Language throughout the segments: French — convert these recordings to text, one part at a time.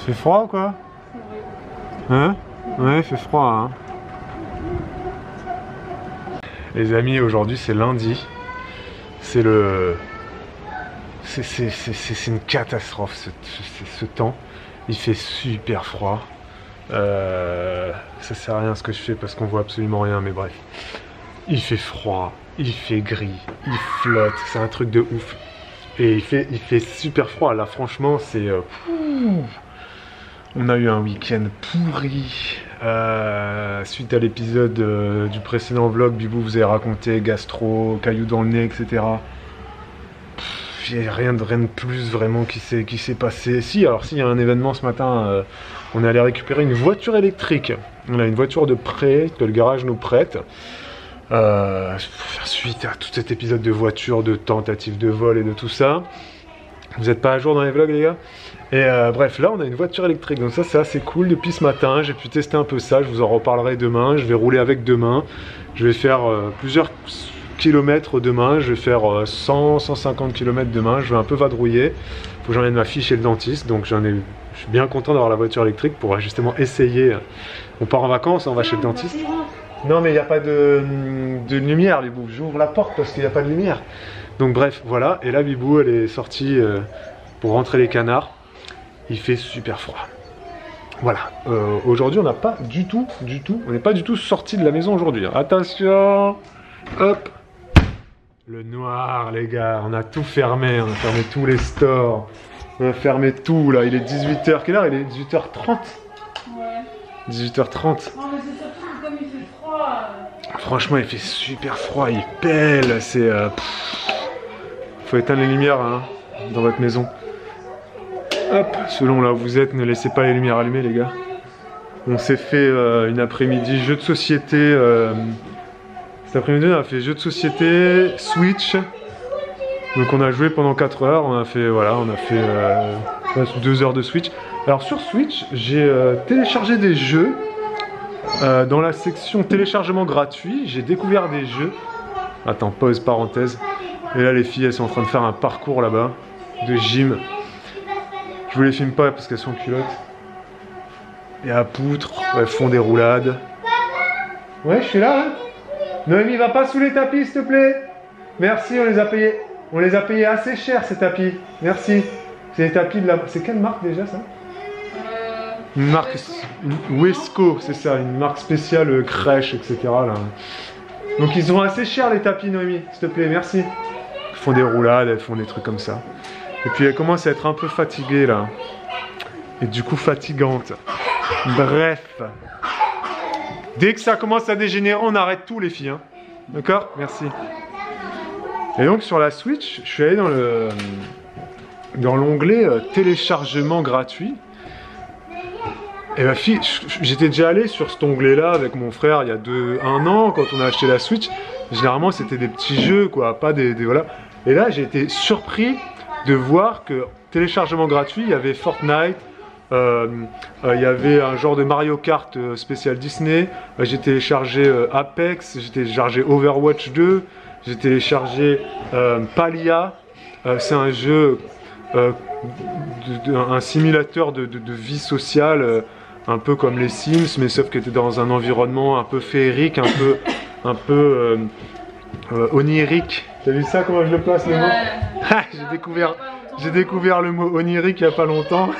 Il fait froid ou quoi? Hein? Ouais, il fait froid, hein. Les amis, aujourd'hui c'est lundi. C'est le... C'est une catastrophe ce temps. Il fait super froid. Ça sert à rien ce que je fais parce qu'on voit absolument rien, mais bref. Il fait froid, il fait gris, il flotte, c'est un truc de ouf. Et il fait super froid, là franchement c'est... on a eu un week-end pourri. Suite à l'épisode du précédent vlog, Bibou vous avez raconté gastro, cailloux dans le nez, etc. Il n'y a rien de plus vraiment qui s'est passé. Si, alors s'il y a un événement ce matin, on est allé récupérer une voiture électrique. On a une voiture de prêt que le garage nous prête. Suite à tout cet épisode de voiture, de tentative de vol et de tout ça. Vous n'êtes pas à jour dans les vlogs les gars? Et bref, là on a une voiture électrique, donc ça c'est assez cool. Depuis ce matin, j'ai pu tester un peu ça, je vous en reparlerai demain. Je vais rouler avec demain. Je vais faire plusieurs kilomètres demain, je vais faire 100-150 km demain. Je vais un peu vadrouiller. Faut que j'emmène ma fille chez le dentiste, donc je suis bien content d'avoir la voiture électrique pour justement essayer. On part en vacances, on va chez le dentiste. Non mais il n'y a pas de lumière, Bibou. J'ouvre la porte parce qu'il n'y a pas de lumière. Donc bref, voilà. Et là Bibou, elle est sortie pour rentrer les canards. Il fait super froid. Voilà. Aujourd'hui, on n'a pas du tout, on n'est pas du tout sorti de la maison aujourd'hui. Attention. Hop. Le noir, les gars. On a tout fermé. On a fermé tous les stores. On a fermé tout, là. Il est 18h. Quelle heure? Il est 18h30. Ouais. 18h30. Non, mais c'est surtout comme il fait froid. Franchement, il fait super froid. Il pèle. C'est... faut éteindre les lumières hein, dans votre maison. Hop, selon là où vous êtes, ne laissez pas les lumières allumées les gars. On s'est fait une après-midi jeu de société. Cet après-midi on a fait jeu de société, Switch. Donc on a joué pendant 4 heures, on a fait 2 heures de Switch. Alors sur Switch, j'ai téléchargé des jeux. Dans la section téléchargement gratuit, j'ai découvert des jeux. Attends, pause, parenthèse. Et là les filles elles sont en train de faire un parcours là-bas de gym. Je vous les filme pas parce qu'elles sont en culotte. Et à poutre, elles font des roulades. Ouais, je suis là. Hein. Noémie, va pas sous les tapis, s'il te plaît. Merci, on les a payés. On les a payés assez cher ces tapis. Merci. C'est les tapis de la. C'est quelle marque déjà ça? Une marque. Wesco, c'est ça, une marque spéciale crèche, etc. Là. Donc ils sont assez chers les tapis, Noémie, s'il te plaît, merci. Elles font des roulades, elles font des trucs comme ça. Et puis elle commence à être un peu fatiguée là. Et du coup fatigante. Bref. Dès que ça commence à dégénérer, on arrête tout les filles. Hein. D'accord? Merci. Et donc sur la Switch, je suis allé dans l'onglet téléchargement gratuit. Et ma fille, j'étais déjà allé sur cet onglet là avec mon frère il y a 1 an quand on a acheté la Switch. Généralement c'était des petits jeux quoi, pas des voilà. Et là j'ai été surpris de voir que téléchargement gratuit, il y avait Fortnite, il y avait un genre de Mario Kart spécial Disney, j'ai téléchargé Apex, j'ai téléchargé Overwatch 2, j'ai téléchargé Palia, c'est un jeu, un simulateur de vie sociale, un peu comme les Sims, mais sauf que tu es dans un environnement un peu féerique, un peu onirique. T'as vu ça, comment je le place le mot? J'ai découvert le mot onirique il n'y a pas longtemps.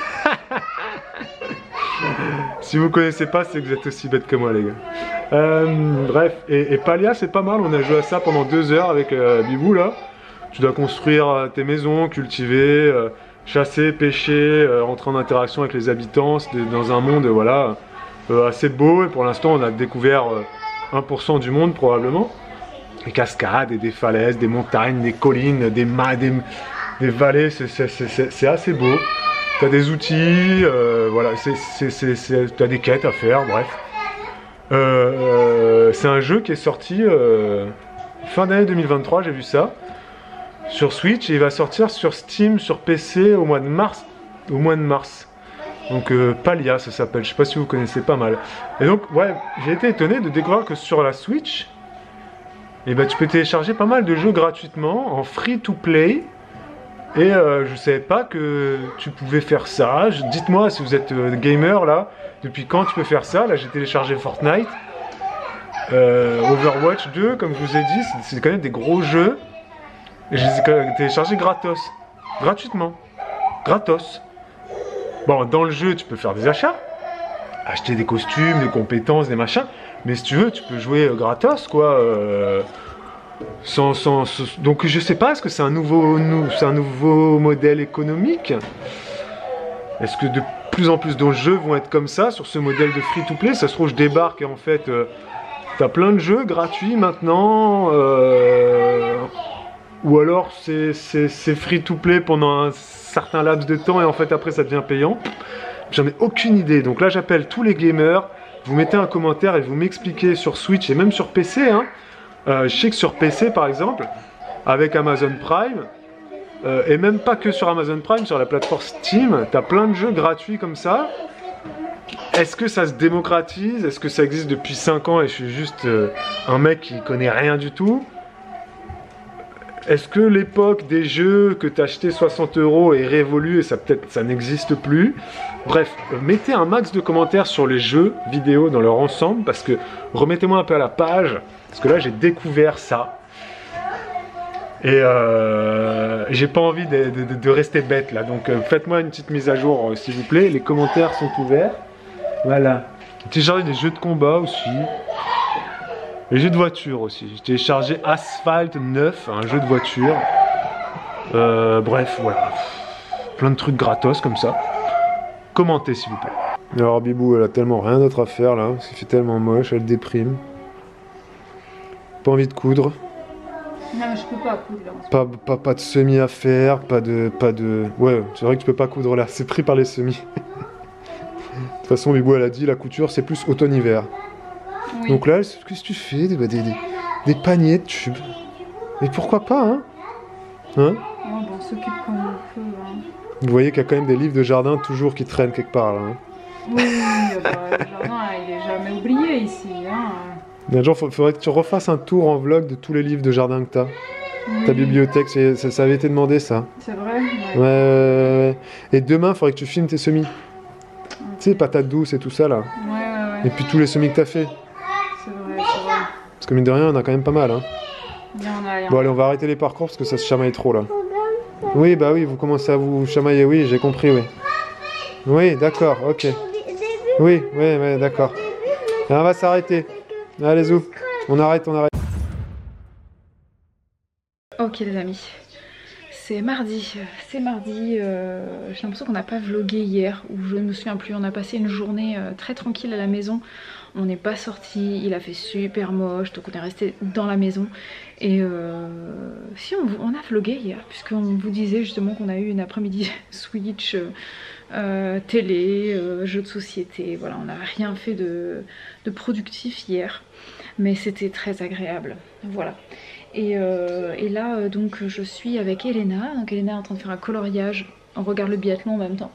Si vous connaissez pas, c'est que vous êtes aussi bête que moi les gars. Bref, et Palia c'est pas mal, on a joué à ça pendant 2 heures avec Bibou là. Tu dois construire tes maisons, cultiver, chasser, pêcher, rentrer en interaction avec les habitants, dans un monde voilà, assez beau. Et pour l'instant on a découvert 1% du monde probablement. Des cascades, et des falaises, des montagnes, des collines, des vallées, c'est assez beau. Tu as des outils, voilà, tu as des quêtes à faire, bref. C'est un jeu qui est sorti fin d'année 2023, j'ai vu ça, sur Switch, et il va sortir sur Steam, sur PC au mois de mars. Donc Palia ça s'appelle, je sais pas si vous connaissez pas mal. Et donc ouais, j'ai été étonné de découvrir que sur la Switch, et ben, tu peux télécharger pas mal de jeux gratuitement, en free to play. Et je savais pas que tu pouvais faire ça. Dites-moi si vous êtes gamer là, depuis quand tu peux faire ça. Là j'ai téléchargé Fortnite, Overwatch 2 comme je vous ai dit, c'est quand même des gros jeux. Et je les ai téléchargés gratos, gratuitement, gratos. Bon, dans le jeu tu peux faire des achats, acheter des costumes, des compétences, des machins. Mais si tu veux, tu peux jouer gratos quoi. Donc je sais pas, est-ce que c'est un nouveau modèle économique? Est-ce que de plus en plus de jeux vont être comme ça, sur ce modèle de free-to-play? Ça se trouve, je débarque et en fait, t'as plein de jeux gratuits maintenant, ou alors c'est free-to-play pendant un certain laps de temps et en fait après ça devient payant. J'en ai aucune idée, donc là j'appelle tous les gamers, vous mettez un commentaire et vous m'expliquez sur Switch et même sur PC, hein. Je sais que sur PC par exemple, avec Amazon Prime, et même pas que sur Amazon Prime, sur la plateforme Steam, t'as plein de jeux gratuits comme ça. Est-ce que ça se démocratise? Est-ce que ça existe depuis 5 ans et je suis juste un mec qui connaît rien du tout? Est-ce que l'époque des jeux que t'as acheté 60 € est révolue et ça peut-être ça n'existe plus? Bref, mettez un max de commentaires sur les jeux vidéo dans leur ensemble parce que remettez-moi un peu à la page parce que là j'ai découvert ça et j'ai pas envie de rester bête là, donc faites-moi une petite mise à jour s'il vous plaît. Les commentaires sont ouverts. Voilà. J'ai téléchargé des jeux de combat aussi. Les jeux de voiture aussi. J'ai téléchargé Asphalt 9, un jeu de voiture. Bref, voilà. Plein de trucs gratos comme ça. Commentez s'il vous plaît. Alors Bibou, elle a tellement rien d'autre à faire là. Parce qu'il fait tellement moche, elle déprime. Pas envie de coudre. Non mais je peux pas coudre là. Pas de semis à faire, pas de... Ouais, c'est vrai que tu peux pas coudre là, c'est pris par les semis. De toute façon, Bibou, elle a dit, la couture, c'est plus automne-hiver. Oui. Donc là, qu'est-ce que tu fais? Des paniers de tubes. Mais pourquoi pas, hein? Hein? Ouais, bon, on s'occupe comme on peut, hein. Vous voyez qu'il y a quand même des livres de jardin toujours qui traînent quelque part, là. Hein? Oui, le jardin, il est jamais oublié ici, hein. Un jour, faudrait que tu refasses un tour en vlog de tous les livres de jardin que t'as. Oui. Ta bibliothèque, ça avait été demandé, ça. C'est vrai? Ouais. Et demain, il faudrait que tu filmes tes semis. Tu sais, patates douces et tout ça, là. Ouais. Et puis tous les semis que t'as fait. C'est vrai. Parce que mine de rien, on a quand même pas mal, hein. Bon, allez, on va arrêter les parcours parce que ça se chamaille trop, là. Oui, bah oui, vous commencez à vous chamailler, oui, j'ai compris, oui. Oui, d'accord, ok. Oui, d'accord. Et on va s'arrêter. Allez, zou, on arrête. Ok les amis, c'est mardi, j'ai l'impression qu'on n'a pas vlogué hier, ou je ne me souviens plus, on a passé une journée très tranquille à la maison, on n'est pas sorti, il a fait super moche, donc on est resté dans la maison, et si on a vlogué hier, puisqu'on vous disait justement qu'on a eu une après-midi Switch, télé, jeux de société, voilà, on n'a rien fait de productif hier, mais c'était très agréable, voilà. Et là donc je suis avec Elena, donc Elena est en train de faire un coloriage, on regarde le biathlon en même temps.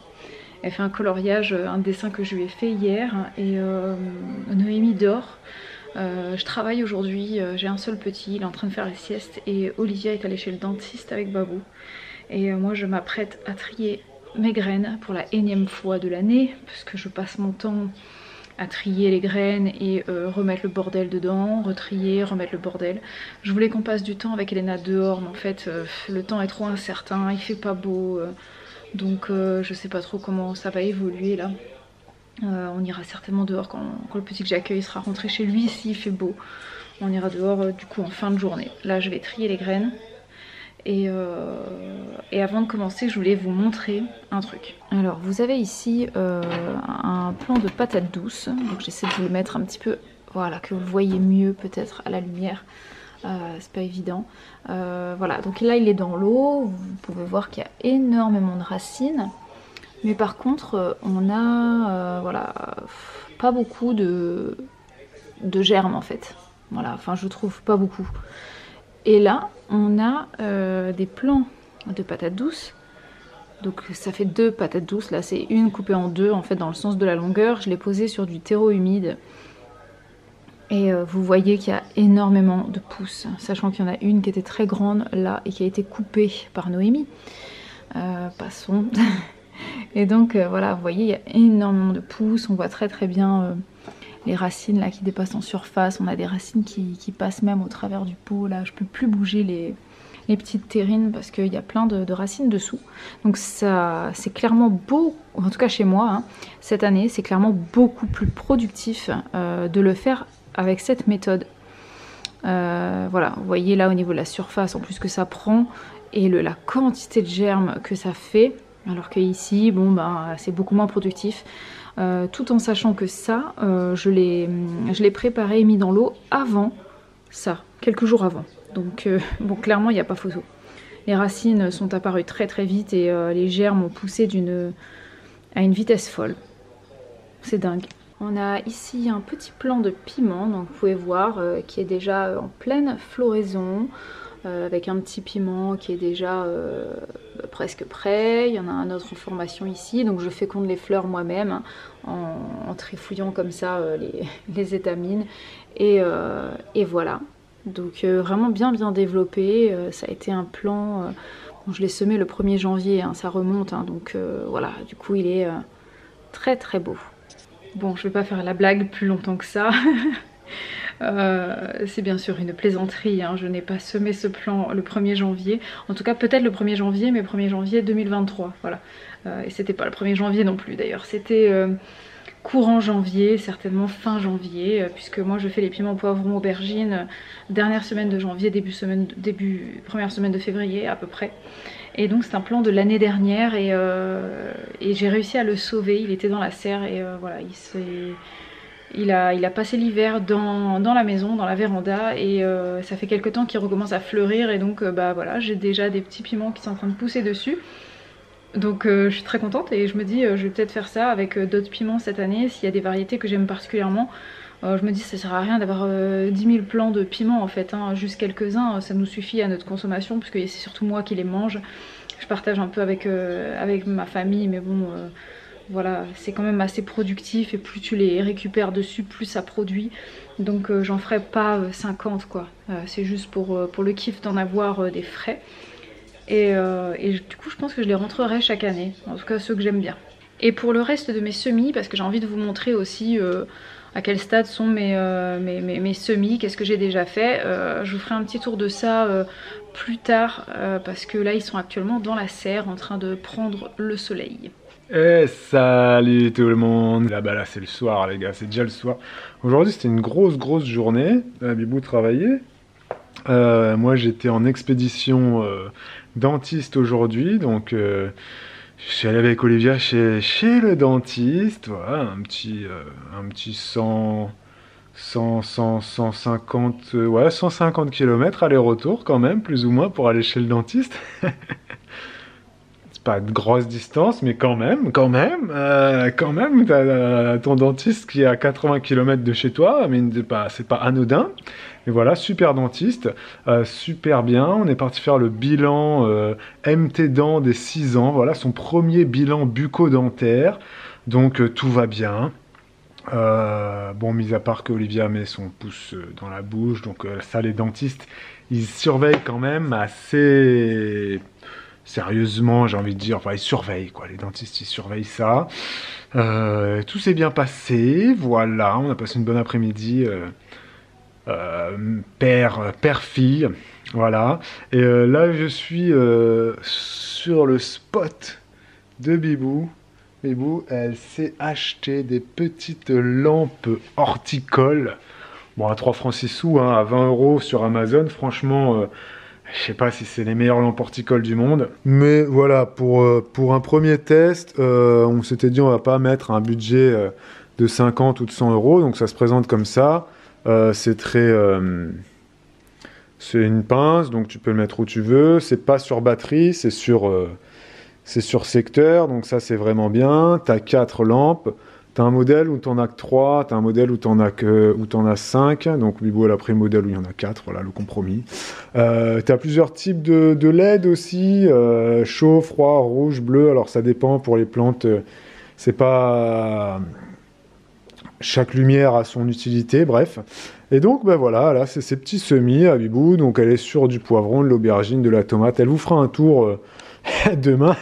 Elle fait un coloriage, un dessin que je lui ai fait hier, et Noémie dort. Je travaille aujourd'hui, j'ai un seul petit, il est en train de faire la sieste, et Olivia est allée chez le dentiste avec Babou. Et moi je m'apprête à trier mes graines pour la énième fois de l'année, parce que je passe mon temps à trier les graines et remettre le bordel dedans, retrier, remettre le bordel. Je voulais qu'on passe du temps avec Elena dehors, mais en fait le temps est trop incertain, il fait pas beau, donc je sais pas trop comment ça va évoluer là. On ira certainement dehors quand le petit que j'accueille sera rentré chez lui, s'il fait beau. On ira dehors du coup en fin de journée. Là je vais trier les graines. Et avant de commencer, je voulais vous montrer un truc. Alors vous avez ici un plan de patates douces, donc j'essaie de vous le mettre un petit peu, voilà, que vous le voyez mieux peut-être à la lumière, c'est pas évident. Voilà, donc là il est dans l'eau, vous pouvez voir qu'il y a énormément de racines, mais par contre on a voilà, pas beaucoup de germes en fait, voilà, enfin je trouve pas beaucoup. Et là, on a des plants de patates douces. Donc ça fait 2 patates douces. Là, c'est une coupée en 2, en fait, dans le sens de la longueur. Je l'ai posée sur du terreau humide. Et vous voyez qu'il y a énormément de pousses. Sachant qu'il y en a une qui était très grande, là, et qui a été coupée par Noémie. Passons. Et donc voilà, vous voyez, il y a énormément de pousses, on voit très bien les racines là qui dépassent en surface, on a des racines qui passent même au travers du pot, là je peux plus bouger les petites terrines parce qu'il y a plein de racines dessous. Donc ça, c'est clairement beau, en tout cas chez moi, hein, cette année, c'est clairement beaucoup plus productif de le faire avec cette méthode. Voilà, vous voyez là au niveau de la surface, en plus que ça prend, et la quantité de germes que ça fait, alors que ici, bon ben, c'est beaucoup moins productif. Tout en sachant que ça, je l'ai préparé et mis dans l'eau avant ça, quelques jours avant. Donc bon, clairement il n'y a pas photo. Les racines sont apparues très vite et les germes ont poussé à une vitesse folle. C'est dingue. On a ici un petit plant de piment, donc vous pouvez voir, qui est déjà en pleine floraison, avec un petit piment qui est déjà presque prêt. Il y en a un autre en formation ici, donc je féconde les fleurs moi-même, hein, en trifouillant comme ça les étamines. Et voilà. Donc vraiment bien développé, ça a été un plant, bon, je l'ai semé le 1er janvier, hein, ça remonte, hein, donc voilà, du coup il est très beau. Bon, je vais pas faire la blague plus longtemps que ça. C'est bien sûr une plaisanterie, hein. Je n'ai pas semé ce plant le 1er janvier, en tout cas peut-être le 1er janvier, mais 1er janvier 2023, voilà. Et c'était pas le 1er janvier non plus d'ailleurs, c'était courant janvier, certainement fin janvier, puisque moi je fais les piments poivrons aubergines dernière semaine de janvier, première semaine de février à peu près. Et donc c'est un plant de l'année dernière et j'ai réussi à le sauver, il était dans la serre et voilà, il a passé l'hiver dans la maison, dans la véranda, et ça fait quelques temps qu'il recommence à fleurir, et donc bah voilà, j'ai déjà des petits piments qui sont en train de pousser dessus. Donc je suis très contente et je me dis je vais peut-être faire ça avec d'autres piments cette année, s'il y a des variétés que j'aime particulièrement. Je me dis ça sert à rien d'avoir 10 000 plants de piments en fait, hein. Juste quelques-uns ça nous suffit à notre consommation, puisque c'est surtout moi qui les mange. Je partage un peu avec ma famille, mais bon voilà, c'est quand même assez productif, et plus tu les récupères dessus, plus ça produit. Donc j'en ferai pas 50 quoi, c'est juste pour le kiff d'en avoir des frais. Et du coup je pense que je les rentrerai chaque année, en tout cas ceux que j'aime bien. Et pour le reste de mes semis, parce que j'ai envie de vous montrer aussi à quel stade sont mes semis, qu'est-ce que j'ai déjà fait, je vous ferai un petit tour de ça plus tard, parce que là ils sont actuellement dans la serre en train de prendre le soleil. Eh salut tout le monde. Là c'est le soir les gars, c'est déjà le soir. Aujourd'hui c'était une grosse journée, Bibou travaillait. Moi j'étais en expédition dentiste aujourd'hui, donc je suis allé avec Olivia chez le dentiste, voilà, un petit 150, ouais, 150 km aller-retour quand même, plus ou moins, pour aller chez le dentiste. C'est pas de grosse distance, mais quand même, t'as ton dentiste qui est à 80 km de chez toi, mais c'est pas anodin. Et voilà, super dentiste, super bien. On est parti faire le bilan MT dents des 6 ans. Voilà, son premier bilan bucco-dentaire. Donc tout va bien. Bon, mis à part que Olivia met son pouce dans la bouche. Donc ça, les dentistes, ils surveillent quand même assez sérieusement, j'ai envie de dire. Enfin, ils surveillent, quoi. Les dentistes, ils surveillent ça. Tout s'est bien passé. Voilà, on a passé une bonne après-midi. Père-fille, voilà. Et là, je suis sur le spot de Bibou. Bibou, elle s'est acheté des petites lampes horticoles. Bon, à 3 francs 6 sous, hein, à 20 € sur Amazon. Franchement, je sais pas si c'est les meilleures lampes horticoles du monde. Mais voilà, pour un premier test, on s'était dit on va pas mettre un budget de 50 ou de 100 €. Donc ça se présente comme ça. C'est une pince, donc tu peux le mettre où tu veux. C'est pas sur batterie, c'est sur secteur, donc ça c'est vraiment bien. T'as 4 lampes. T'as un modèle où t'en as que 3, t'as un modèle où t'en as 5. Donc Bibou elle a pris le modèle où il y en a 4, voilà le compromis. T'as plusieurs types de LED aussi, chaud, froid, rouge, bleu. Alors ça dépend pour les plantes, c'est pas... Chaque lumière a son utilité, bref. Et donc, ben voilà, là, c'est ces petits semis à Bibou. Donc, elle est sur du poivron, de l'aubergine, de la tomate. Elle vous fera un tour demain.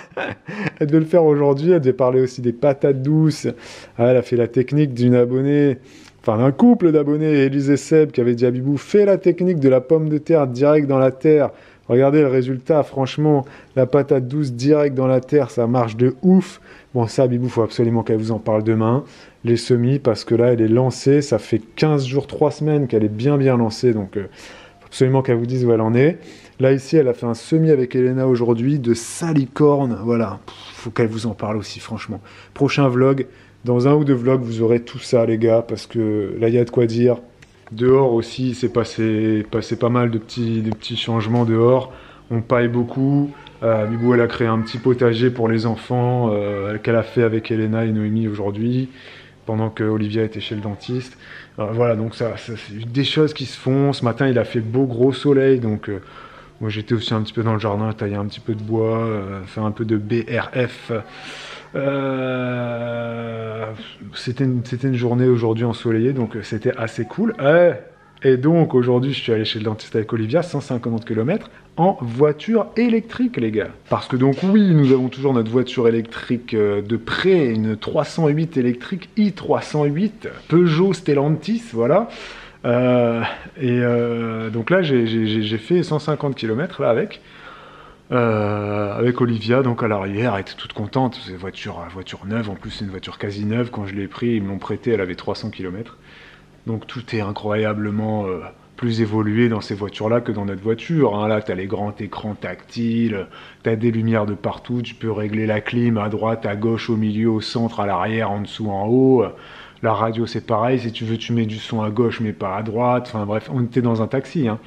Elle devait le faire aujourd'hui. Elle devait parler aussi des patates douces. Ah, elle a fait la technique d'une abonnée, enfin d'un couple d'abonnés, Élise et Seb, qui avait dit à Bibou, fais la technique de la pomme de terre direct dans la terre. Regardez le résultat, franchement, la patate douce direct dans la terre, ça marche de ouf. Bon, ça, Bibou, faut absolument qu'elle vous en parle demain. Les semis, parce que là, elle est lancée. Ça fait 15 jours, 3 semaines qu'elle est bien lancée. Donc, faut absolument qu'elle vous dise où elle en est. Là, ici, elle a fait un semis avec Elena aujourd'hui de salicorne. Voilà, faut qu'elle vous en parle aussi, franchement. Prochain vlog, dans un ou deux vlogs, vous aurez tout ça, les gars, parce que là, il y a de quoi dire. Dehors aussi, c'est passé pas mal de petits changements dehors. On paille beaucoup. Bibou, elle a créé un petit potager pour les enfants qu'elle a fait avec Elena et Noémie aujourd'hui, pendant que Olivia était chez le dentiste. Voilà, donc ça c'est des choses qui se font. Ce matin, il a fait beau gros soleil, donc moi j'étais aussi un petit peu dans le jardin, tailler un petit peu de bois, faire un peu de BRF. C'était une journée aujourd'hui ensoleillée, donc c'était assez cool. Et donc aujourd'hui, je suis allé chez le dentiste avec Olivia, 150 km en voiture électrique, les gars. Parce que donc oui, nous avons toujours notre voiture électrique de près, une 308 électrique i308 Peugeot Stellantis, voilà. Donc là, j'ai fait 150 km là avec Olivia, donc à l'arrière, elle était toute contente. C'est une voiture neuve, en plus c'est une voiture quasi neuve. Quand je l'ai pris, ils me l'ont prêté, elle avait 300 km. Donc tout est incroyablement plus évolué dans ces voitures-là que dans notre voiture. Hein. Là, tu as les grands écrans tactiles, tu as des lumières de partout, tu peux régler la clim à droite, à gauche, au milieu, au centre, à l'arrière, en dessous, en haut. La radio, c'est pareil, si tu veux, tu mets du son à gauche, mais pas à droite. Enfin bref, on était dans un taxi. Hein.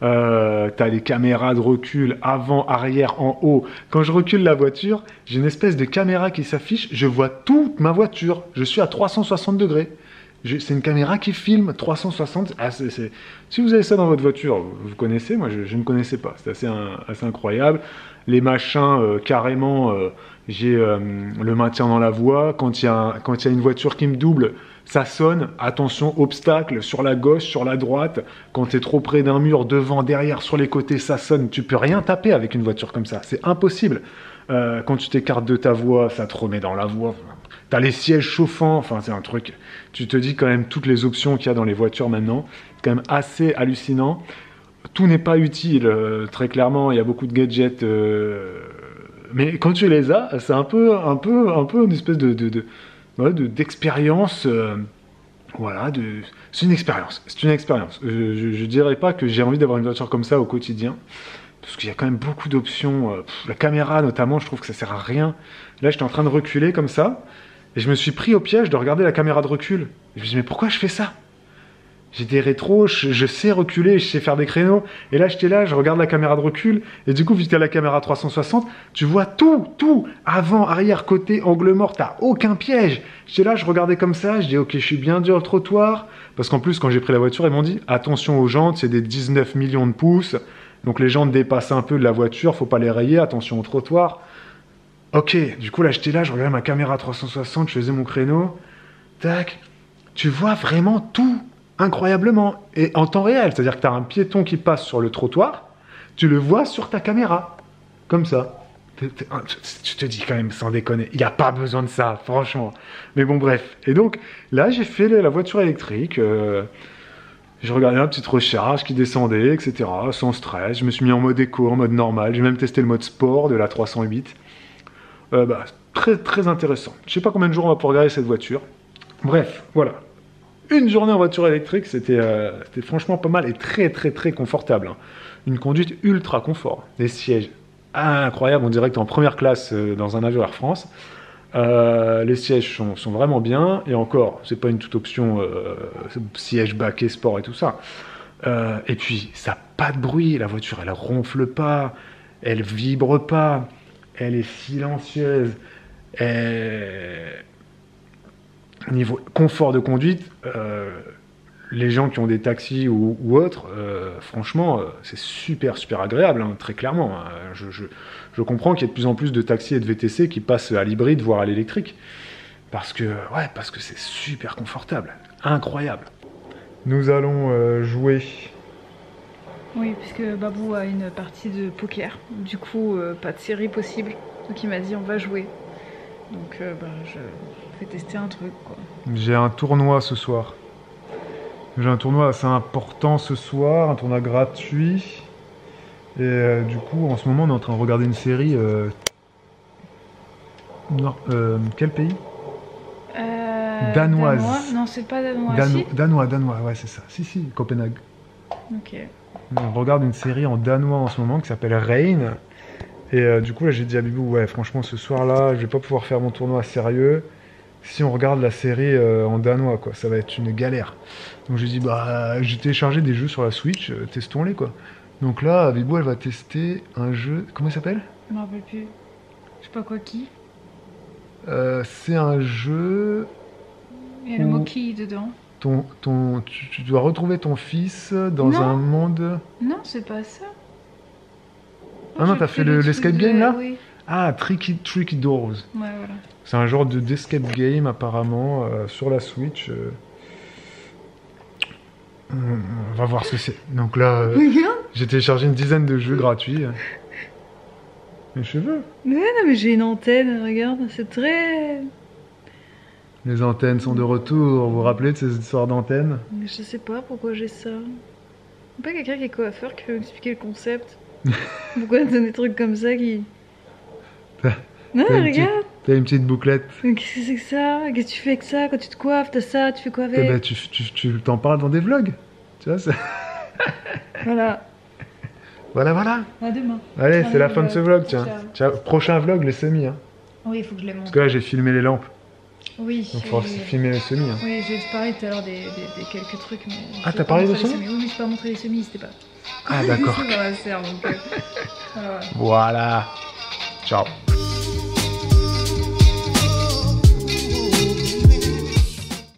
T'as des caméras de recul avant, arrière, en haut. Quand je recule la voiture, j'ai une espèce de caméra qui s'affiche, je vois toute ma voiture. Je suis à 360 degrés. C'est une caméra qui filme 360. Si vous avez ça dans votre voiture, vous connaissez, moi je ne connaissais pas. C'est assez incroyable. Les machins, carrément, j'ai le maintien dans la voie. Quand il y a une voiture qui me double, ça sonne. Attention, obstacle sur la gauche, sur la droite. Quand tu es trop près d'un mur, devant, derrière, sur les côtés, ça sonne. Tu peux rien taper avec une voiture comme ça. C'est impossible. Quand tu t'écartes de ta voie, ça te remet dans la voie. T'as les sièges chauffants, enfin c'est un truc, tu te dis quand même toutes les options qu'il y a dans les voitures maintenant, c'est quand même assez hallucinant. Tout n'est pas utile, très clairement, il y a beaucoup de gadgets, mais quand tu les as, c'est un peu une espèce d'expérience, voilà, c'est une expérience. Je dirais pas que j'ai envie d'avoir une voiture comme ça au quotidien, parce qu'il y a quand même beaucoup d'options, la caméra notamment, je trouve que ça sert à rien. Là j'étais en train de reculer comme ça, et je me suis pris au piège de regarder la caméra de recul. Et je me suis dit, mais pourquoi je fais ça? J'ai des rétros, je sais reculer, je sais faire des créneaux. Et là, j'étais là, je regarde la caméra de recul. Et du coup, vu que tu as la caméra 360, tu vois tout. Avant, arrière, côté, angle mort, t'as aucun piège. J'étais là, je regardais comme ça, je dis, ok, je suis bien dur le trottoir. Parce qu'en plus, quand j'ai pris la voiture, ils m'ont dit, attention aux jantes, c'est des 19 millions de pouces. Donc les jantes dépassent un peu de la voiture, faut pas les rayer, attention au trottoir. Ok, du coup là j'étais là, je regardais ma caméra 360, je faisais mon créneau, tac, tu vois vraiment tout, incroyablement, et en temps réel, c'est-à-dire que tu as un piéton qui passe sur le trottoir, tu le vois sur ta caméra, comme ça. Tu te dis quand même, sans déconner, il n'y a pas besoin de ça, franchement. Mais bon, bref. Et donc là j'ai fait la voiture électrique, je regardais une petite recharge qui descendait, etc., sans stress, je me suis mis en mode éco, en mode normal, j'ai même testé le mode sport de la 308. Très intéressant. Je sais pas combien de jours on va pouvoir regarder cette voiture. Bref, voilà. Une journée en voiture électrique, c'était franchement pas mal et très confortable. Hein. Une conduite ultra confort. Des sièges incroyables, on dirait que t'es en première classe dans un avion Air France. Les sièges sont vraiment bien. Et encore, c'est pas une toute option siège baquet sport et tout ça. Et puis, ça n'a pas de bruit. La voiture, elle ronfle pas. Elle vibre pas. Elle est silencieuse. Niveau confort de conduite, les gens qui ont des taxis ou autres, franchement, c'est super agréable, hein, très clairement. Hein. Je comprends qu'il y ait de plus en plus de taxis et de VTC qui passent à l'hybride, voire à l'électrique. Parce que c'est super confortable. Incroyable. Nous allons jouer Oui, puisque Babou a une partie de poker. Du coup, pas de série possible. Donc il m'a dit on va jouer. Donc je vais tester un truc quoi. J'ai un tournoi ce soir. J'ai un tournoi assez important ce soir, un tournoi gratuit. Et du coup, en ce moment, on est en train de regarder une série. Quel pays? Danoise. Danois. Non, c'est pas danois. Si Danois, ouais, c'est ça. Si, Copenhague. Ok. On regarde une série en danois en ce moment qui s'appelle Rain. Et du coup, là, j'ai dit à Bibou, ouais, franchement, ce soir-là, je vais pas pouvoir faire mon tournoi sérieux si on regarde la série en danois, quoi. Ça va être une galère. Donc j'ai dit, bah, j'ai téléchargé des jeux sur la Switch, testons-les, quoi. Donc là, Bibou, elle va tester un jeu. Comment il s'appelle? Je me rappelle plus. Je sais pas quoi qui. C'est un jeu. Il y a le mot qui dedans. Tu dois retrouver ton fils dans Non. un monde. Non, c'est pas ça. Ah non, J'ai t'as fait fait le l'escape truc game là? Oui. Ah, Tricky Doors. Ouais, voilà. C'est un genre d'escape game apparemment sur la Switch. On va voir ce que c'est. Donc là, Regarde. j'ai téléchargé une dizaine de jeux gratuits. Mes cheveux. Mais non, mais j'ai une antenne, regarde, c'est très... Les antennes sont de retour. Vous vous rappelez de ces histoires d'antennes? Mais je sais pas pourquoi j'ai ça. Pas quelqu'un qui est coiffeur qui peut m'expliquer le concept. Pourquoi t'as des trucs comme ça qui... Non, T'as une regarde. T'as une petite bouclette. Mais qu'est-ce que c'est que ça? Qu'est-ce que tu fais avec ça? Quand tu te coiffes, t'as ça, tu fais quoi avec? Eh ben, tu t'en parles dans des vlogs. Tu vois, Voilà. Voilà. À demain. Allez, c'est la Ciao. fin de ce vlog, tiens. Ciao. Prochain vlog, les semis. Hein. Oui, il faut que je les montre. Parce que là, j'ai filmé les lampes. Oui. Donc, il faut filmer les semis. Hein. Oui, j'ai parlé tout à l'heure des quelques trucs, mais... Ah, j'ai t'as pas parlé de montré les semis? Oui, mais j'ai pas montré les semis, c'était pas... Ah, d'accord. C'est dans la serre, donc... voilà. Voilà. Ciao.